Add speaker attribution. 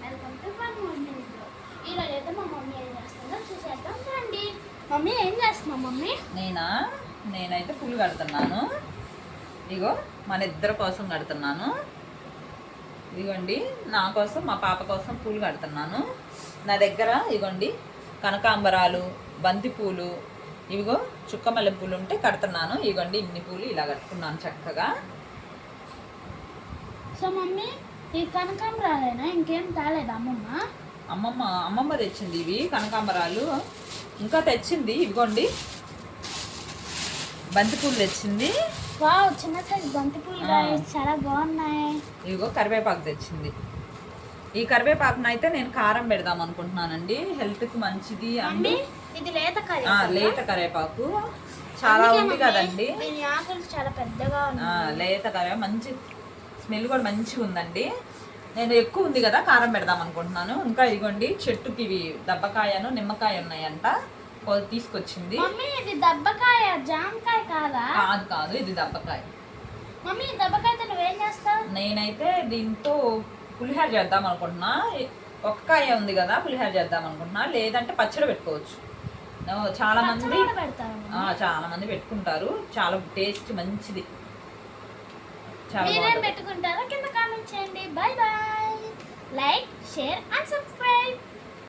Speaker 1: Welcome to one mummy ఇంట్లో. ఈరోజు అయితే మా మమ్మీ ఏం చేస్తుందో చూసేద్దాం రండి. మమ్మీ ఏం చేస్తున్నావు మమ్మీ?
Speaker 2: నేనైతే పూలు కడుతున్నాను. ఇగో మన ఇద్దరి కోసం కడుతున్నాను. ఇదిగోండి నా కోసం మా పాప కోసం పూలు కడుతున్నాను. నా దగ్గర ఇగోండి కనకాంబరాలు, బంతి పూలు, ఇవిగో చుక్కమల్లె పూలు ఉంటే కడుతున్నాను. ఇగోండి ఇన్ని పూలు ఇలా కట్టుకున్నాను చక్కగా.
Speaker 1: సో మమ్మీ ఈ కనకాంబరాలేనా, ఇంకేం తాలేదా
Speaker 2: అమ్మమ్మ తెచ్చింది ఇవి కనకాంబరాలు. ఇంకా తెచ్చింది ఇవిగోండి బంతి పూలు తెచ్చింది.
Speaker 1: వావ్, చిన్న సైజు బంతి పూలు చాలా బాగున్నాయి.
Speaker 2: ఇవిగో కరివేపాకు తెచ్చింది. ఈ కరివేపాకును అయితే నేను కారం పెడదాం అనుకుంటున్నానండి, హెల్త్కి మంచిది అండి.
Speaker 1: ఇది
Speaker 2: లేత కరివేపాకు చాలా ఉంది కదండి.
Speaker 1: చాలా పెద్దగా
Speaker 2: లేత కరివేపాకు మంచి స్మెల్ కూడా మంచిగా ఉందండి. నేను ఎక్కువ ఉంది కదా కారం పెడదాం అనుకుంటున్నాను. ఇంకా ఇదిగోండి చెట్టుకి ఇవి దబ్బకాయను నిమ్మకాయ ఉన్నాయంట, తీసుకొచ్చింది.
Speaker 1: ఇది దబ్బకాయ, జామకాయ కాదా?
Speaker 2: కాదు ఇది దబ్బకాయ.
Speaker 1: మమ్మీ దబ్బకాయతో నువ్వేం చేస్తావు?
Speaker 2: నేనైతే దీంతో పులిహోర చేద్దాం అనుకుంటున్నా. ఒక్కకాయ ఉంది కదా పులిహోర చేద్దాం అనుకుంటున్నా, లేదంటే పచ్చడి పెట్టుకోవచ్చు. చాలా మంది పెట్టుకుంటారు, చాలా టేస్ట్ మంచిది.
Speaker 1: మీరేం పెట్టుకుంటారో కింద కామెంట్ చేయండి. Bye bye. Like, share and subscribe.